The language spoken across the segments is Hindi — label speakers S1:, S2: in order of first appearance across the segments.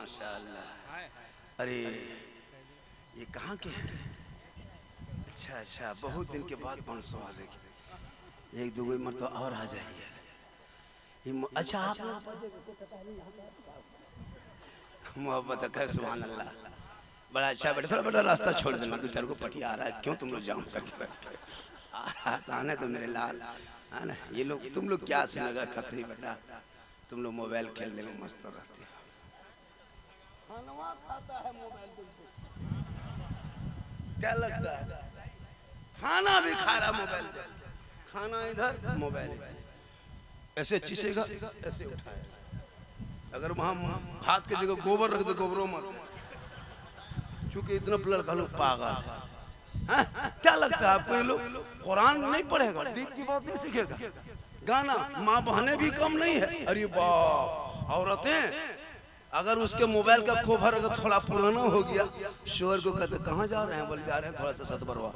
S1: माशाअल्लाह। अरे ये कहाँ के हैं? अच्छा अच्छा, बहुत दिन के बाद 500 आ देखे, एक दो मरतबा और आ जाइए। अच्छा आप मोहब्बत है, सुभान अल्लाह, बड़ा अच्छा बेटा। थोड़ा बेटा रास्ता छोड़ देना, दो चार को पटिया आ रहा है, क्यों तुम लोग जाम करके आने तो मेरे लाल है ना। ये लोग तुम लोग क्या से लगा तकरीब बेटा, तुम लोग मोबाइल खेलने में मस्त रहते हो। खाता है मोबाइल, क्या लगता है? खाना भी खा रहा मोबाइल पे, खाना इधर मोबाइल ऐसे चीसेगा, ऐसे उठाए। अगर वहां हाथ की जगह गोबर रख दो, गोबरों मत, चूंकि इतना लड़का लोग पागल। क्या लगता है आपको ये लोग कुरान नहीं पढ़ेगा, दीन की बात नहीं सीखेगा? गाना माँ बहनें भी कम नहीं है। अरे बाप, औरतें अगर उसके मोबाइल का कोवर अगर थोड़ा पुराना हो गया, शोर को कहते कहाँ जा रहे हैं? बोले जा रहे हैं थोड़ा सा सतबरवा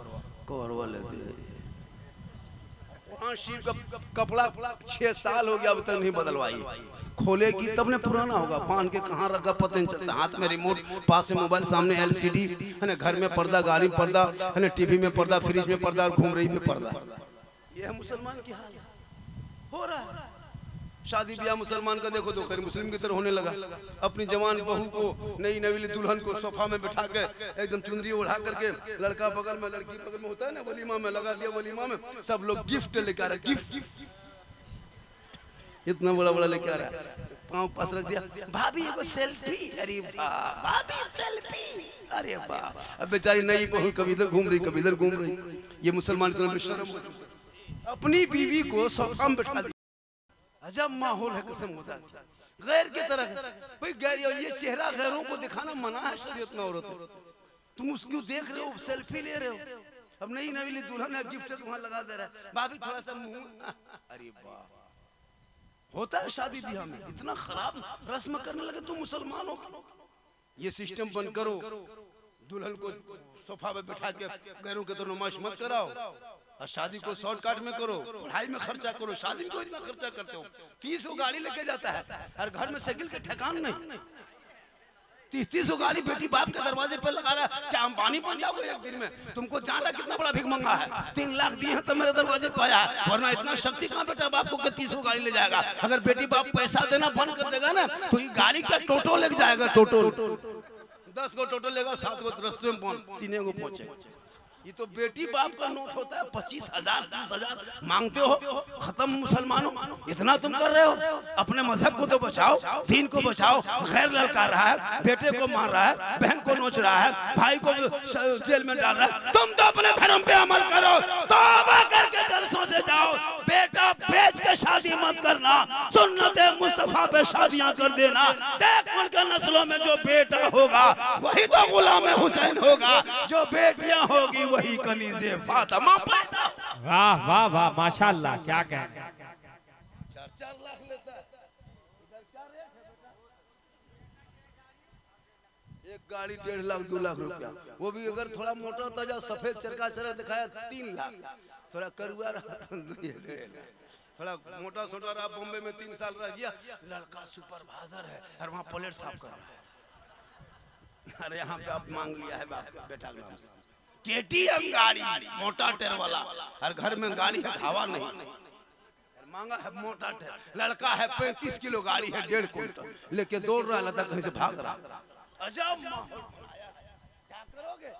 S1: कोवरवा लेते। शिव का कपड़ा 6 साल हो गया अभी तक नहीं बदलवाई, खोलेगी तब ने पुराना होगा। बांध के कहाँ रखा पता नहीं चलता, हाथ में रिमोट, पास में मोबाइल, सामने LCD है ना, घर में पर्दा, गाड़ी में पर्दा है ना, टीवी में पर्दा, फ्रिज में पर्दा, घूम रही में पर्दा। ये है मुसलमान की हाल हो रहा है। शादी ब्याह मुसलमान का देखो तो फिर मुस्लिम की तरह होने लगा। अपनी जवान बहू को, नई नवीली दुल्हन को सोफा में बिठा के एकदम चुनरी उड़ा करके, लड़का बगल में लड़की बगल में, होता है ना वलीमा में लगा दिया, वलीमा में सब लोग गिफ्ट लेकर आ रहे, गिफ्ट इतना बड़ा बड़ा लेके आ रहा है, पाँव पास रख दिया, भाभी को सेल्फी। अरे वाह, भाभी सेल्फी, अरे वाह। अब बेचारी नई बहू कभी इधर घूम रही कभी इधर घूम रही। ये मुसलमान के नाम शर्म हो चुका, अपनी बीवी को सोफा में बिठा दिया। अजब माहौल है कसम खुदा, गैर की तरह भाई। गैर ये चेहरा गैरों को दिखाना मना है शरीयत में। औरत तुम उसको देख रहे हो, सेल्फी ले रहे हो। अब नई नवीली दुल्हन है, गिफ्ट वहां लगा दे रहा है, भाभी थोड़ा सा मुंह। अरे वाह, होता है शादी ब्याह में इतना खराब रस्म करने लगे तुम मुसलमानों का। ये सिस्टम बंद करो, दुल्हन को सोफा पे बिठा के गैरों के तरह नुमाइश मत कराओ, और शादी को शॉर्टकट में करो, पढ़ाई में खर्चा करो। शादी में इतना खर्चा करते हो, 30 को गाड़ी लेके जाता है और घर में साइकिल के ठिकान नहीं। 30 को गाड़ी बेटी बाप के दरवाजे पे लगा रहा है। क्या अंबानी बन जाओगे एक दिन में? तुमको जान रहा कितना बड़ा भीख मंगा है? 3 लाख दिए हैं तो मेरे दरवाजे पे आया है, वरना इतना शक्ति कहाँ बेटा बाप को 30 को गाड़ी ले जाएगा। अगर बेटी बाप पैसा देना बंद कर देगा ना तो ये गाड़ी का टोटो लेके जाएगा। टोटो 10 को टोटो लेगा, 7 को रास्ते में 3 को पहुंचेगा। ये तो बेटी बाप का नोट होता है, 25,000 30,000 मांगते हो। खत्म मुसलमानों, इतना तुम कर रहे हो। अपने मजहब को तो बचाओ, दीन को बचाओ। गैर ललकार रहा है, बेटे को मार रहा है, बहन को नोच रहा है, भाई को जेल में डाल रहा है। तुम तो अपने धर्म पे अमल करो, तौबा करके जलसों से जाओ। बेटा बेच के शादी मत करना, सुन्नत मुस्तफा पे शादियां कर देना। देख उनके नस्लों में जो बेटा होगा वही तो गुलाम हुसैन होगा, जो बेटियां होगी वही कनीज़े फातिमा पैदा।
S2: वाह वाह वाह, माशाल्लाह, क्या कहें।
S1: 4 लाख लेता है, इधर क्या रेट है बेटा? एक गाड़ी 1.5 लाख 2 लाख रुपया, वो भी अगर थोड़ा मोटा ताजा सफेद चरका चरा दिखाया 3 लाख, थोड़ा करुआ रहा थोड़ा मोटा सोटा रहा, बॉम्बे में 3 साल रह गया, लड़का सुपरवाइजर है और वहाँ प्लेट साफ कर रहा है। अरे यहाँ पे आप मांग लिया है बाप बेटा के नाम से KTM गाड़ी, मोटा टेर वाला, और घर में गाड़ी है हवा नहीं, मांगा है मोटा टेर। लड़का है 35 किलो, गाड़ी है 1.5 क्विंटल, लेके दौड़ रहा है, लगता कहीं से भाग रहा। अजब माहौल, क्या करोगे?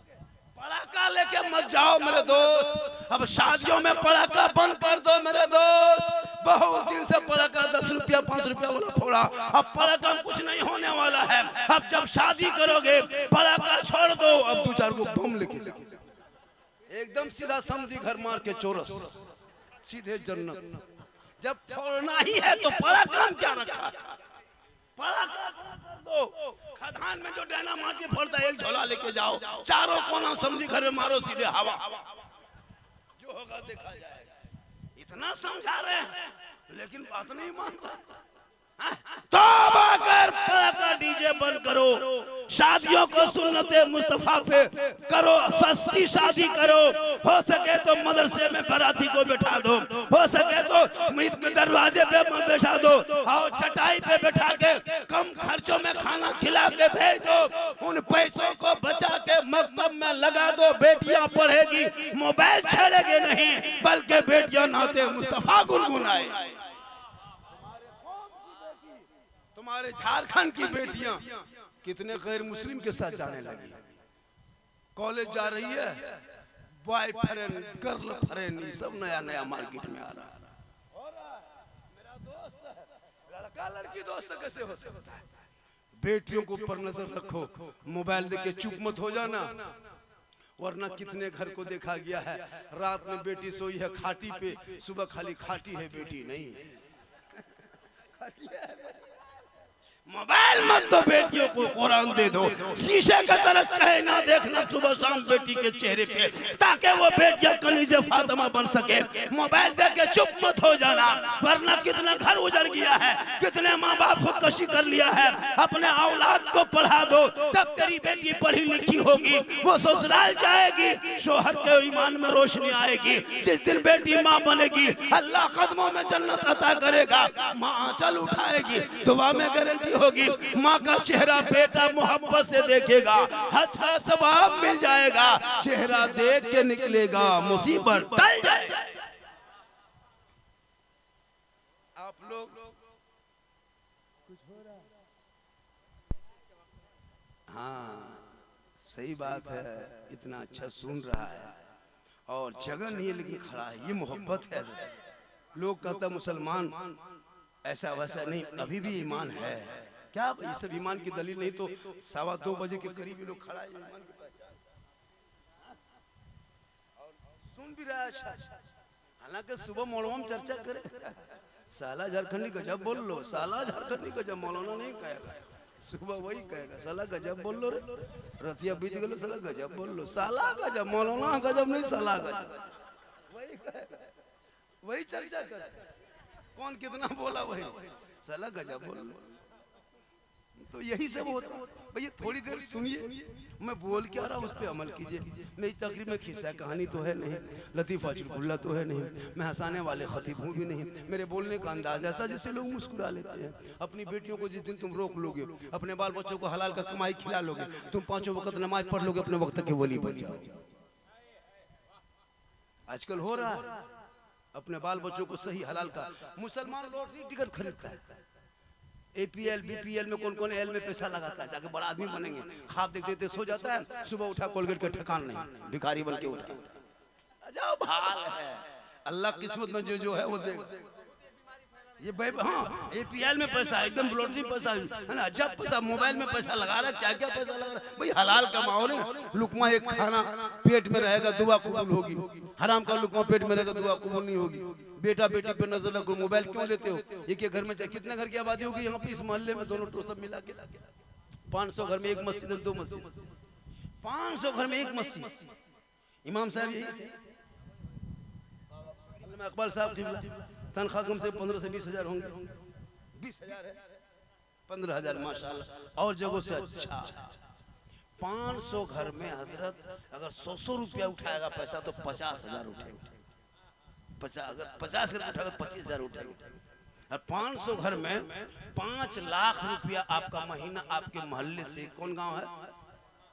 S1: पड़ाका लेके मत जाओ मेरे दोस्त, अब शादियों में पड़ाका बंद कर दो मेरे दोस्त। बहुत दिन से पड़ाका 10 रुपया 5 रुपया वाला फोड़ा, अब पड़ाका कुछ नहीं होने वाला है। अब जब शादी करोगे पड़ाका छोड़ दो, अब 2-4 को बम लेके एकदम सीधा समझी घर मार के चोरस, सीधे जन्नत। जब फोड़ना ही है तो पड़ाका क्या रखा? पड़ाका दो, खदान में जो डायनामाइट के फोड़ता है एक झोला लेके जाओ, चारों कोना समझी घर में मारो, सीधे हवा, जो होगा देखा जाएगा। इतना समझा रहे हैं लेकिन बात नहीं मान रहा। तौबा कर, पड़ाका डीजे बंद करो, शादियों को सुन्नते मुस्तफा पे करो, सस्ती शादी करो, हो सके तो मदरसे में बाराती को बैठा दो, हो सके तो मस्जिद के दरवाजे पे बैठा दो और चटाई पे बैठा के कम खर्चों में खाना खिला के भेज दो। उन पैसों को बचा के मकतब में लगा दो, बेटियां पढ़ेगी, मोबाइल छेड़ेगी नहीं, बल्कि बेटियां नाते मुस्तफा गुनगुनाए। तुम्हारे झारखंड की बेटियां कितने गैर मुस्लिम के साथ जाने लगी, कॉलेज जा रही है, बॉयफ्रेंड गर्लफ्रेंड सब नया नया मार्केट में आ रहा है। मेरा दोस्त लड़का लड़की दोस्त कैसे हो सकता है? बेटियों को ऊपर नजर रखो, मोबाइल देख के चुप मत हो जाना, वरना कितने घर को देखा गया है रात में बेटी सोई है खाटी पे, सुबह खाली खाटी है बेटी नहीं। मोबाइल मत दो, बेटियों को कुरान दे दो, शीशे का तरह चाहे ना देखना सुबह शाम बेटी के चेहरे पे, ताकि वो बेटियां कनीज़े फातिमा बन सके। मोबाइल दे के चुप मत हो जाना, वरना कितना घर उजड़ गया है, कितने माँ बाप खुदकशी कर लिया है। अपने औलाद को पढ़ा दो, जब तेरी बेटी पढ़ी लिखी होगी वो ससुराल जाएगी, शोहर के ईमान में रोशनी आएगी। जिस दिन बेटी माँ बनेगी अल्लाह कदमों में जन्नत अता करेगा, माँ आंचल उठाएगी, दुआ में गारंटी होगी, माँ का चेहरा बेटा मोहब्बत से देखेगा, अच्छा सवाब मिल जाएगा, चेहरा देख के निकलेगा, मुसीबत टल जाएगा। आप लोग कुछ हो रहा है? हाँ सही बात है, इतना अच्छा सुन रहा है और जगह नहीं है लेकिन खड़ा है, ये मोहब्बत है। लोग कहता मुसलमान ऐसा वैसा नहीं, अभी भी ईमान है क्या? ये सब ईमान की दलील नहीं तो 2:15 बजे के करीब लोग खड़ा है, ईमान की पहचान और सुन भी रहा है। अच्छा हालांकि सुबह मौलवा में चर्चा करे, साला झारखंडी गजब बोल लो, साला झारखंडी गजब, मौलाना नहीं कहेगा, सुबह वही कहेगा साला गजब बोल लो रे, रतिया बीत गलो साला गजब बोल लो, साला गजब, मौलाना गजब नहीं साला गजब, वही कहेगा, वही चर्चा करे, कौन कितना बोला वही साला गजब बोल लो। तो यही सब होता है भैया। थोड़ी देर सुनिए, मैं बोल क्या रहा हूँ उस पर अमल कीजिए। मेरी तकरीर में खिस्सा कहानी तो है नहीं, लतीफ़ा चुटकुला तो है नहीं, मैं हंसाने वाले खतीब हूँ भी नहीं, मेरे बोलने का अंदाज ऐसा जिससे लोग मुस्कुरा लेते हैं। अपनी बेटियों को जिस दिन तुम रोक लोगे, अपने बाल बच्चों को हलाल का कमाई खिला लोगे, तुम 5 वक्त नमाज पढ़ लोगे, अपने वक्त के वली बन जाओगे। आजकल हो रहा है, अपने बाल बच्चों को सही हलाल का, मुसलमान लॉटरी टिकट खरीदता है, APL BPL में कौन कौन एल में पैसा लगाता है, जाके बड़ा आदमी बनेंगे, ख्वाब देख देते सो जाता है, सुबह उठा कोलगेट का ठिकान नहीं, भिखारी बन के उठा। अजब हाल है, अल्लाह किस्मत में जो है वो देगा। ये हाँ APL में पैसा एकदम लॉटरी पैसा है ना, अजब पैसा, मोबाइल में पैसा लगा रहा है, क्या क्या पैसा लगा रहा है भाई। हलाल कमाओ ने, लुकमा एक खाना पेट में रहेगा दुआ कबूल होगी, हराम का लुकमा पेट में रहेगा दुआ कबूल नहीं होगी। बेटा बेटी पे नजर रखो, मोबाइल क्यों लेते हो? एक एक घर में कितने घर की आबादी होगी यहाँ पे, इस मोहल्ले में दोनों तो सब मिला के 500 घर में एक मस्जिद है, 2 मस्जिद, 500 घर में एक मस्जिद। इमाम साहब यही थे, अकबर साहब तनख्वाह कम से 15 से 20 हजार होंगे, 20 हजार है, 15 हजार माशाल्लाह, और जगहों से अच्छा। 500 घर में हजरत अगर 100 रुपया उठाएगा पैसा तो 50 हजार उठेगा, 50 उठाएगा 25 हजार उठेगा। और 500 घर में 5 लाख रुपया आपका महीना आपके मोहल्ले से, कौन गांव है,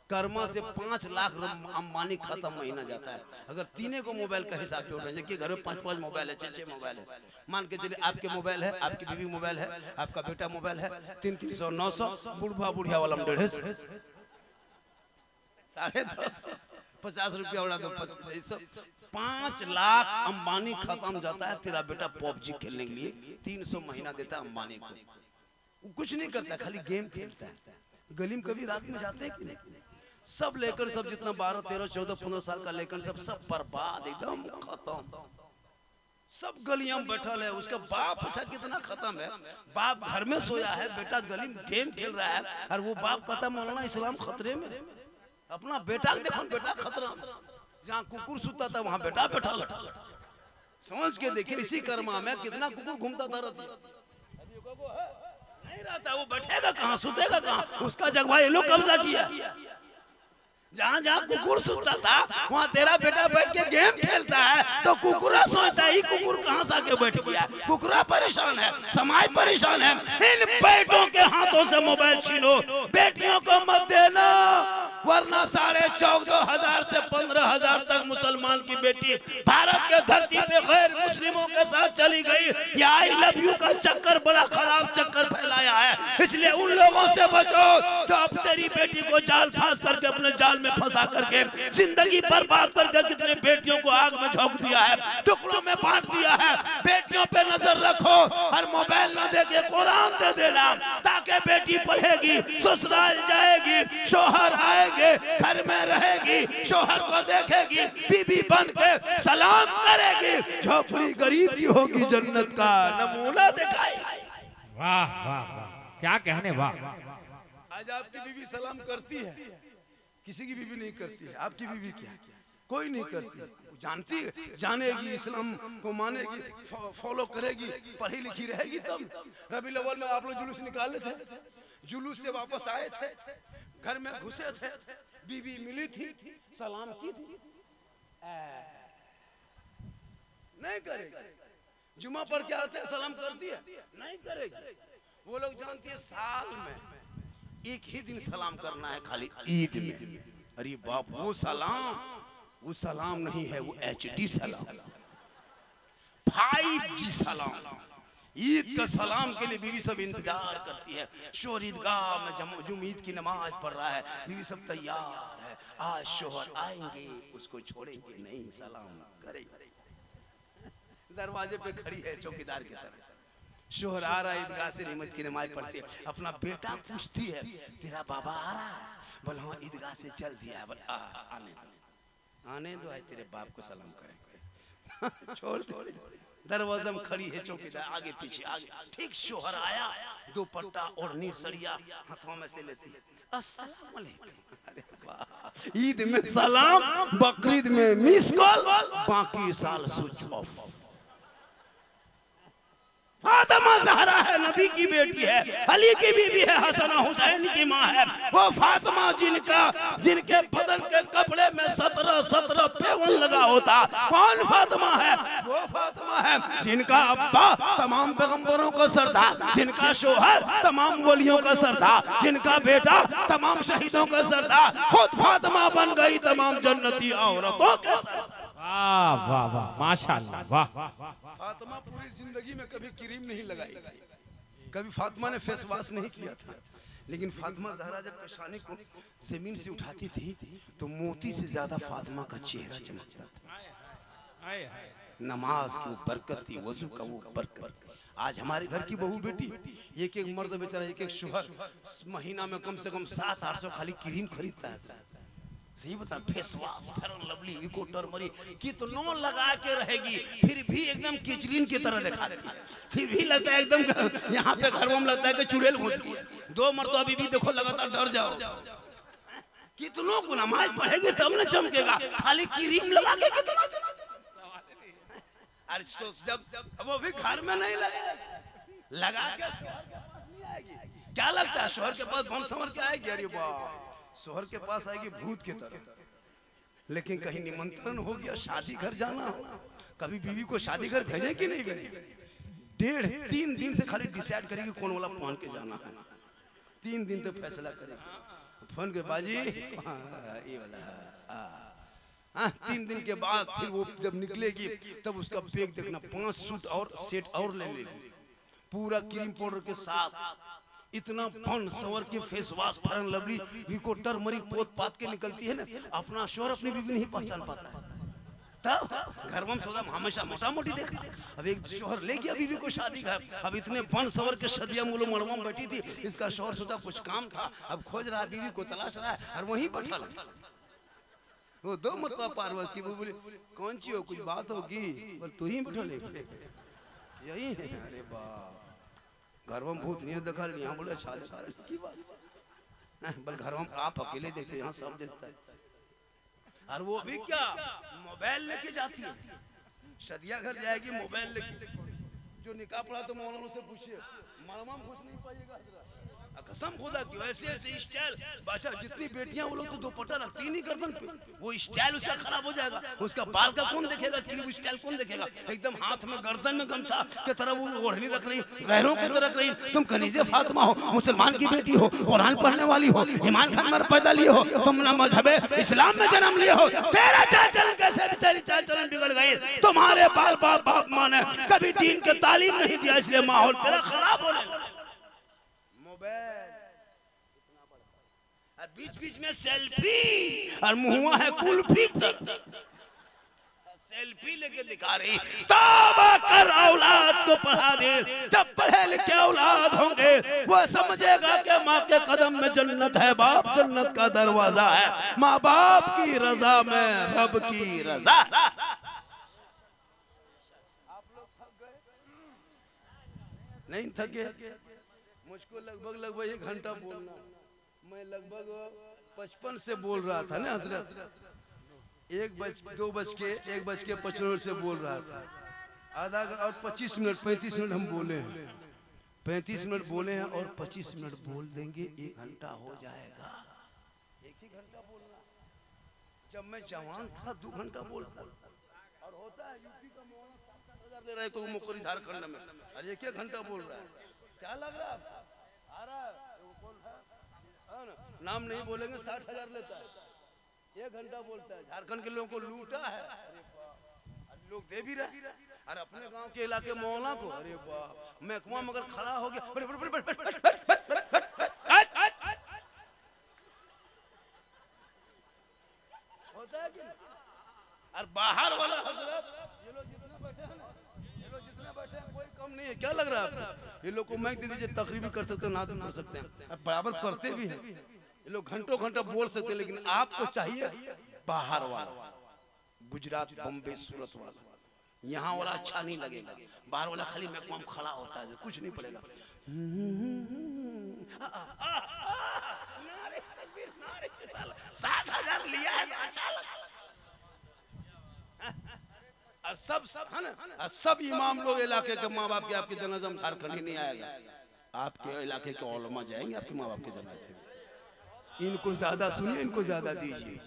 S1: कर्मा से 5 लाख अंबानी खत्म महीना जाता है। अगर तीनों को मोबाइल का हिसाब जोड़ रहे हैं कि घर में 5-5 मोबाइल है, 6-6 मोबाइल है, मान के चलिए आपके मोबाइल है, आपकी बीवी मोबाइल है, आपका बेटा मोबाइल है, 300 900, बुढ़वा बुढ़िया वाला 150, 10.5, 50 रुपया उड़ा दो, 5 लाख अंबानी खत्म जाता है। तेरा बेटा PUBG खेलने के लिए 300 महीना देता है अंबानी को, कुछ नहीं करता, खाली गेम खेलता है। गली में कभी रात में जाते हैं कि नहीं? सब लेकर सब जितना 12, 13, 14, 15 साल का लेकर सब बर्बाद, एकदम खत्म, सब गलियां में बैठल है। उसका बाप ऐसा कितना खत्म है, बाप घर में सोया है, बेटा गली में गेम खेल रहा है, और वो बाप कहता मौलाना इस्लाम खतरे में। अपना बेटा देखो, बेटा खतरा, जहाँ कुकुर सुता था वहां बेटा बैठा, समझ के देखिए इसी कर्मा में कितना कुकुर घूमता था रहती नहीं रहता, वो बैठेगा कहाँ, सुतेगा कहाँ, उसका जगह ये लोग कब्जा किया। जहाँ जहाँ कुकुर सुतता था वहाँ तेरा बेटा बैठ के गेम खेलता है, तो कुकुरा सोचता है कुकुर कहाँ से आके बैठ गया। कुकुरा परेशान है, समाज परेशान है। इन बेटों के हाथों से मोबाइल छीनो, बेटियों को मत देना, वरना 14,500 से 15,000 तक मुसलमान की बेटी भारत के धरती पे गैर मुस्लिमों के साथ चली गई। ये आई लव यू का चक्कर बड़ा खराब चक्कर फैलाया है। इसलिए उन लोगों से बचो जो अब तेरी बेटी को जाल फांस करके अपने जाल में फंसा करके जिंदगी बर्बाद करके कितने बेटियों को आग में झोंक दिया है, टुकड़ों में बांट दिया है। बेटियों पे नजर रखो और मोबाइल न दे के कुरान दे देना, ताकि बेटी पढ़ेगी, ससुराल जाएगी, शोहर आएंगे, घर में रहेगी, शोहर को देखेगी, बीबी बन के सलाम करेगी, झोपड़ी गरीब की होगी, जन्नत का नमूना दिखाएगी।
S2: वाह वाह वाह, क्या कहने, वाह।
S1: आज आपकी बीवी सलाम करती है, किसी की बीवी नहीं करती है। आपकी बीवी क्या, कोई नहीं करती। जानती जानेगी, इस्लाम को मानेगी, फॉलो करेगी, पढ़ी लिखी रहेगी तब। रबीउल अव्वल में आप लोग जुलूस निकाले थे, जुलूस से वापस आए थे, घर में घुसे थे, बीवी मिली थी, सलाम की थी, नहीं करेगी। जुमा पढ़ के आते हैं, सलाम करती है, नहीं करेगी। वो लोग जानती है साल में एक ही दिन सलाम करना है, खाली ईद में। अरे बाप, वो सलाम नहीं है, वो HD सलाम, 5G सलाम। ईद का सलाम के लिए बीवी सब इंतजार करती है। शोहर ईदगाह में जुम ईद की नमाज पढ़ रहा है, बीवी सब तैयार है, आज शोहर आएंगे, उसको छोड़ेंगे नहीं, सलाम करेंगे। दरवाजे पे खड़ी है चौकीदार की तरह। शोहर आ रहा है ईदगाह से, निमत की नमाज पढ़ती है, अपना बेटा पूछती है, तेरा बाबा आ रहा है? बोल हाँ, ईदगाह से चल दिया है। बोल आने दो, आए तेरे बाप को सलाम करेंगे। छोड़ दो। दरवाजा में खड़ी है चौकीदार, आगे पीछे आगे। ठीक शोहर आया, दुपट्टा ओढ़नी सड़िया हाथों में से लेती है, अस्सलाम वालेकुम। अरे वाह, ईद में सलाम, बकरीद में मिस कॉल, बाकी साल स्विच ऑफ। फातिमा ज़हरा है, नबी की बेटी है, अली की बीवी है, हसन हुसैन की माँ है। वो फातिमा जिनके बदन के कपड़े में 17 पेवन लगा होता, कौन फातिमा है? वो फातिमा है जिनका अब्बा तमाम पैगंबरों का सरदार, जिनका शोहर तमाम वलियों का सरदार, जिनका बेटा तमाम शहीदों का सरदार, खुद फातिमा बन गई तमाम जन्नती औरतों के सरदार।
S2: वाह वाह वाह, माशाल्लाह, वाह।
S1: फातिमा पूरी जिंदगी में कभी क्रीम नहीं लगाई थी, कभी फातिमा ने फेस वॉश नहीं किया था। लेकिन फातिमा ज़हरा जब पेशानी को जमीन से उठाती थी तो मोती से ज्यादा फातिमा का चेहरा चमकता था। नमाज की वो बरकत थी, वजू का वो बरकत। आज हमारे घर की बहू बेटी, एक एक मर्द बेचारा, एक एक शोहर महीना में कम से कम 700-800 खाली क्रीम खरीदता है। सही बता, face wash, fair and lovely, Vicco turmeric कितनों लगा के रहेगी, फिर भी एकदम किचलिन की तरह दिखा देती है। फिर भी लगता है एकदम यहाँ पे घर में लगता है कि चुड़ैल घुस गई। 2 मरतबा अभी भी देखो लगातार डर जाओ। कितनों को नमाज पढ़ेगी तब न चमकेगा, खाली क्रीम लगा के कितना। अरे जब वो भी घर में नहीं लगा के क्या लगता है शोहर के पास बन संवर के आएगी? अरे वाह, शोहर के पास आएगी भूत की तरह। लेकिन कहीं निमंत्रण हो गया, शादी घर जाना हो, कभी बीवी को शादी घर भेजे कि नहीं भेजे? 1.5-3 दिन से खाली डिसाइड करेगी कौन वाला पहन के जाना है। 3 दिन तक फैसला करेगी, फोन के बाजी ये वाला। 3 दिन के बाद फिर वो जब निकलेगी तब उसका बैग देखना, 5 सूट और सेट और ले लेगी, पूरा क्रीम पाउडर के साथ। इतना फन सवर के face wash, fair and lovely, Vicco turmeric पोत पात के निकलती है ना, अपना शोहर अपनी बीवी नहीं पहचान पाता है। तब घर में सौदा हमेशा मोटा मोटी देखा। अब एक शोहर ले गया बीवी को शादी घर, अब इतने फन सवर के सदिया मूलो मड़वा में बैठी थी, इसका शोहर सोचा कुछ काम था, अब खोज रहा बीवी को, तलाश रहा है, और वहीं बैठा लगा। वो 2 मरतबा पारवस की वो बोली, कौन सी हो, कुछ बात होगी? बोल तू ही बैठा ले, यही है। अरे बाप, घर में भूत नहीं देखा, यहाँ बोले अच्छा देखा की बात। बल घर में आप अकेले देखते, यहाँ सब देखता है। और वो भी क्या, मोबाइल लेके जाती है, सदिया घर जाएगी मोबाइल लेके। जो निकाह पड़ा तो मौलाना से पूछिए, मलमा में घुस नहीं पाइएगा। कसम खुदा की ऐसे ऐसे स्टाइल बादशाह जितनी बेटियां वो लोग तो दुपट्टा रखती ही नहीं गर्दन पे, वो स्टाइल उसका खराब हो जाएगा, उसका बाल का कौन देखेगा, क्लिप स्टाइल कौन देखेगा, एकदम हाथ में गर्दन में गमछा के तरह वो ओढ़नी रख रही, गैरों की तरह रख रही। तुम कनीज़े फातिमा हो, मुसलमान की बेटी हो, कुरान पढ़ने वाली हो, ईमान खान में पैदा लिए हो, तुम ना मजहबे इस्लाम में जन्म लिए हो, तेरा चाल चलन कैसे तेरी चाल चलन बिगड़ गई, तुम्हारे बाल बाप बाप माने कभी दीन के तालीम नहीं दिया, इसलिए माहौल तेरा खराब होने लगा। बीच बीच में सेल्फी और मुहुआ है कुल्फी तक, सेल्फी लेके दिखा रही। तौबा कर औलाद को पढ़ा दे, जब पढ़े लिखे औलाद होंगे वो समझेगा कि माँ के कदम में जन्नत है, बाप जन्नत का दरवाजा है, माँ बाप की रजा में रब की रजा। आप लोग थक गए? नहीं थके? मुझको लगभग 1 घंटा बोलना, मैं लगभग 55 से बोल रहा था ना हजरत, 1:55 से बोल रहा था, आधा और 25 मिनट 35 मिनट हम बोले हैं, 35 मिनट बोले हैं और 25 मिनट बोल देंगे, 1 घंटा हो जाएगा। एक ही घंटा बोलना, जब मैं जवान था 2 घंटा बोलता, और होता है यूपी का मौलाना 7,000 ले रहा है कोई मुकरी झारखंड में, और 1 घंटा बोल रहा है, क्या लग रहा है? आ रहा है नाम नहीं बोलेंगे, 60,000 लेता है, 1 घंटा बोलता है, झारखंड के लोगों को लूटा है, लोग दे भी रहे, और अपने गांव के इलाके मौलाना को, अरे वाह, महकमा मगर खड़ा हो गया, होता है कि और बाहर वाला हजरत, ये लोग जितने बैठे हैं ना, ये लोग जितने बैठे हैं कोई कम नहीं है, क्या लग रहा है आपको? ये लोग को माइक दे दीजिए, तकरीर भी कर सकते हैं, नाद भी कर सकते हैं, बराबर करते भी हैं, ये लोग घंटों घंटा बोल सकते हैं, लेकिन आपको चाहिए बाहर वाला, गुजरात बम्बे सूरत वाला, यहाँ वाला अच्छा नहीं लगेगा, बाहर वाला खाली महकमा में खड़ा होता है, कुछ नहीं पड़ेगा, 60,000 लिया है, अच्छा लगा। और सब है ना, सब इमाम लोग इलाके के माँ बाप के आपके जनाजा में झारखंडी नहीं आएगा, आपके इलाके के उलमा जाएंगे आपके माँ बाप के जनाजे में, इनको ज्यादा सुनिए, इनको ज्यादा दीजिए,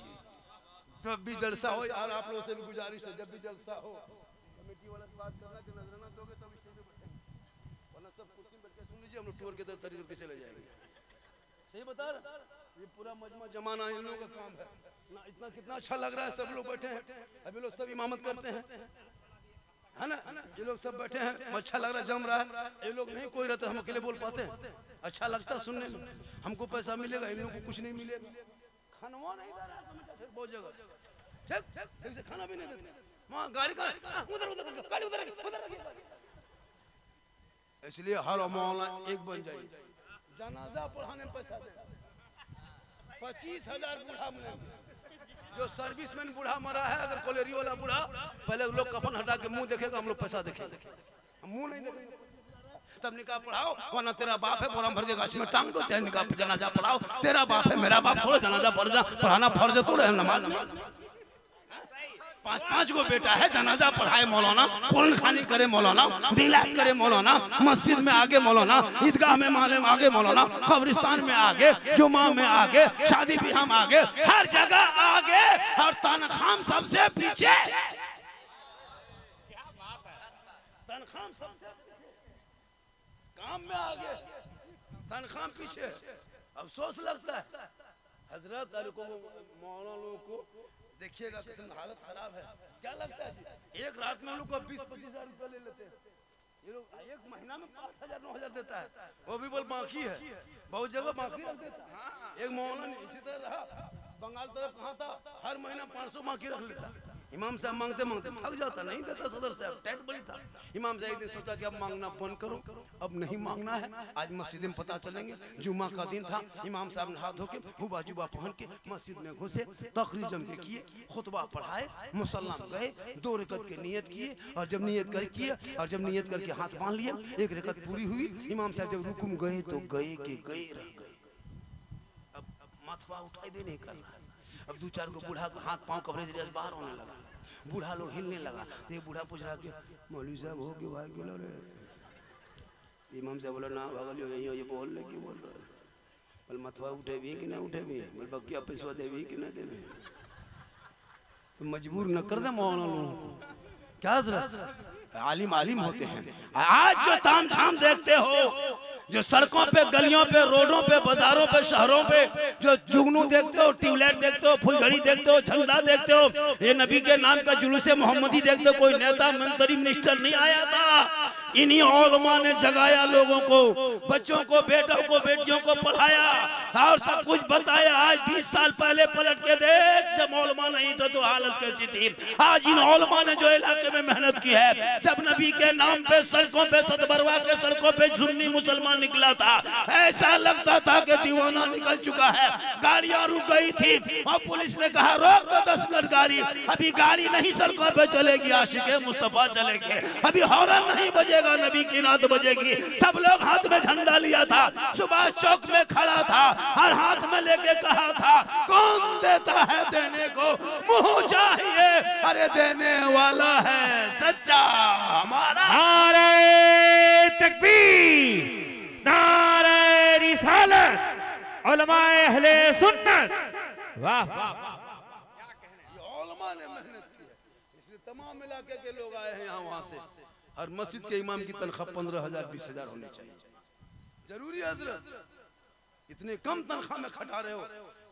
S1: जब भी जलसा हो, यार आप लोगों से भी गुजारिश है, जब भी जलसा हो कमेटी वाला से बात करना कि नजराना दोगे तब स्टेज पे बैठेंगे, वरना सब कुर्सी बैठ के सुन लीजिए, हम लोग टूर के तरफ तरीके करके चले जाएंगे। सही बता रहा, ये पूरा मजमा जमाना इन लोगों का काम है ना, इतना कितना अच्छा लग रहा है, सब लोग बैठे हैं, अभी लोग सब इमामत करते हैं, है ना, ये लोग सब बैठे हैं, अच्छा लग रहा है, जम रहा है, ये लोग नहीं कोई रहता, हम अकेले बोल पाते हैं, अच्छा लगता है सुनने में, हमको पैसा मिलेगा, इन लोगों को कुछ नहीं मिलेगा, खाना नहीं दे रहा बहुत जगह, ठीक से खाना भी नहीं देते, वहाँ गाड़ी का उधर उधर गाड़ी उधर उधर, इसलिए हर मौलाना एक बन जाइए, जनाजा पढ़ाने में पैसा दे, 25,000 बूढ़ा में, जो सर्विसमैन बूढ़ा मरा है, अगर कोलेरी वाला बूढ़ा, पहले लोग कफन हटा के मुंह देखेगा, हम लोग पैसा देखेंगे, मुंह नहीं देखेंगे, तब निकाह पढ़ाओ, वरना तेरा बाप है बोरम भर के गाछ में टांग दो, चाहे निकाह जनाजा पढ़ाओ, तेरा बाप है मेरा बाप थोड़ा, जनाजा पढ़ाना फर्ज थोड़ा है, नमाज 5-5 गो बेटा है, जनाजा पढ़ाए मौलाना, कुरान खानी करे मौलाना, मिलाद करे मौलाना, मस्जिद में आगे मौलाना, ईदगाह में माले में आगे मौलाना, कब्रिस्तान में आगे, जुमा में आगे, शादी ब्याह में आगे, हर जगह आगे, और तनख्वाह सबसे पीछे, तनख्वाह सबसे पीछे, काम में आगे, तनख्वाह पीछे, अफसोस लगता है हजरत, मौलाना लोगों को देखिएगा किस्म हालत खराब है, क्या लगता है जी? एक रात में हम लोग को 20-25 हजार रुपया ले लेते हैं, ये लोग एक महीना में 5,000-9,000 देता है, वो भी बोल बाकी है, बहुत जगह बाकी रख देता है, एक मौलाना इसी तरह रहा, बंगाल तरफ कहाँ था, हर महीना 500 बाकी रख लेता, इमाम साहब मांगते मांगते थक जाता, नहीं देता, सदर साहब टाइट बड़ी था, इमाम साहब एक दिन सोचा कि अब मांगना बंद करो, अब नहीं मांगना है, आज मस्जिद में पता चलेंगे, जुम्मा का दिन था, इमाम साहब ने हाथ धो के हुबा जुबा पहन के मस्जिद में घुसे, तकरीर जम के किए, खुतबा पढ़ाए, मुसल्ला गए, 2 रकत के नियत किए, और जब नियत कर किए, और जब नियत करके हाथ बांध लिए, 1 रकत पूरी हुई, इमाम साहब जब रुकू में गए तो गए के गए रह गए, अब माथवा उठाई भी नहीं करना, अब 2-4 को बूढ़ा हाथ पांव कवरेज रेस बाहर होने लगा, बूढ़ा लोग हिलने लगा, तो ये बूढ़ा पूछ रहा कि मौलवी साहब हो के भाई गिलो रे, इमाम साहब बोला ना भागल ये बोल ले, क्यों बोल रहे, बोल मतवा उठे भी कि ना उठे भी, बोल बकिया पैसा देवी कि ना देवी, तो मजबूर न कर दे मौलाना लोग, क्या जरूरत, आलिम आलिम होते हैं। आज जो ताम झाम देखते हो, जो सड़कों पे, गलियों पे, रोडों पे, बाजारों पे, शहरों पे जो जुगनू देखते हो, ट्यूबलाइट देखते हो, फुलझड़ी देखते हो, झंडा देखते हो, ये नबी के नाम का जुलूस मोहम्मदी देखते हो, कोई नेता मंत्री मिनिस्टर नहीं आया था, इन्हीं उलमा ने जगाया लोगों को, बच्चों को, बेटों को, बेटियों को पढ़ाया और सब कुछ बताया। आज 20 साल पहले पलट के देख, जब उलमा नहीं था तो हालत कैसी थी। आज इन उलमा ने जो इलाके में मेहनत की है, जब नबी के नाम पे सड़कों पे, सतबरवा के सड़कों पे सुन्नी मुसलमान निकला था, ऐसा लगता था कि दीवाना निकल चुका है। गाड़ियां रुक गई थी और पुलिस ने कहा रोक दो 10 मिनट गाड़ी, अभी गाड़ी नहीं सड़कों पे चलेगी, आशिके मुस्तफा चलेंगे, अभी हॉर्न नहीं बजेगा, नबी की नात बजेगी। सब लोग हाथ में झंडा लिया था, सुभाष चौक में खड़ा था और हाथ में लेके कहा था कौन देता है देने को मुंह चाहिए, अरे देने वाला है सच्चा हमारा।
S2: नारे तकबीर, नारे रिसालत, उलमाए अहले सुन्नत, वाह वाह,
S1: ये उलमा ने मेहनत की है, इसलिए तमाम इलाके के लोग आए हैं यहाँ वहाँ से। हर मस्जिद के इमाम की तनख्वाह 15,000 20,000 होनी चाहिए, जरूरी है हजरत। इतने कम तनख्वाह में खटा रहे हो,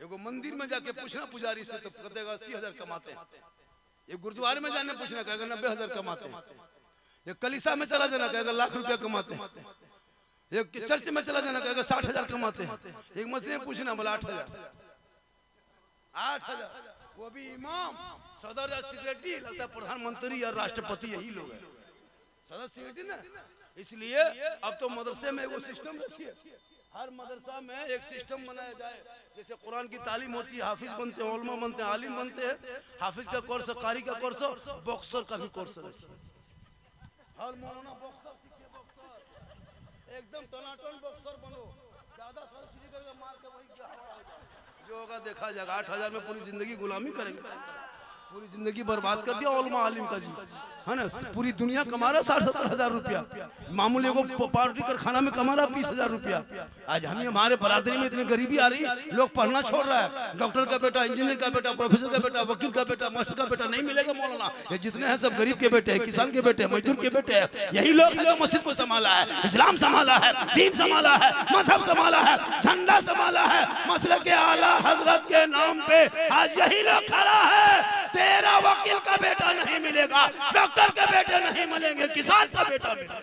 S1: एगो मंदिर में जाके पूछना पुजारी से तो कहेगा 80,000 कमाते हैं, एक गुरुद्वारे में जाने पूछना कहेगा 90,000 कमाते हैं, एक कलीसा में चला जाना कहेगा लाख रुपया कमाते हैं, एक चर्च में चला जाना कहेगा 60,000 कमाते हैं, एक मस्जिद में पूछना बोला 8,000, वो भी इमाम, सदर या सेक्रेटरी, लगता प्रधानमंत्री या राष्ट्रपति यही लोग हैं, सदर सेक्रेटरी ना। इसलिए अब तो मदरसे में एगो सिस्टम रखिए, हर मदरसा में एक सिस्टम बनाया जाए, जैसे कुरान की तालीम होती है, हाफिज बनते हैं, उलमा बनते हैं, आलिम बनते हैं, हाफिज का कोर्स, कारी का कोर्स, बॉक्सर का भी कोर्स रखिए, हर मौलाना बॉक्सर सीखे, बॉक्सर एकदम टनाटन बॉक्सर बनो, ज्यादा सरसरी करके मार के वही क्या हवा हो जाए, जो होगा देखा जाएगा। 8,000 में पूरी जिंदगी गुलामी करेंगे, पूरी जिंदगी बर्बाद कर दिया उलमा आलिम का जी, है ना। पूरी दुनिया कमा रहा 60-70 हजार रुपया, मामूली को पार्टी कर खाना में कमा रहा 20,000 रुपया। आज हम हमारे बरादरी में इतनी गरीबी आ रही, लोग पढ़ना छोड़ रहा है, डॉक्टर का बेटा, इंजीनियर का बेटा, प्रोफेसर का बेटा, वकील का बेटा, मास्टर का बेटा नहीं मिलेगा मौलाना। ये जितने हैं सब गरीब के बेटे हैं, किसान के बेटे, मजदूर के बेटे हैं, यही लोग जो मस्जिद को संभाला है, इस्लाम संभाला है, दीन संभाला है, मजहब संभाला है, झंडा संभाला है, मसले के आला हजरत के नाम पे आज यही लोग खड़ा है। तेरा वकील का बेटा नहीं मिलेगा, डॉक्टर के बेटे नहीं मिलेंगे, किसान का बेटा मिलेगा।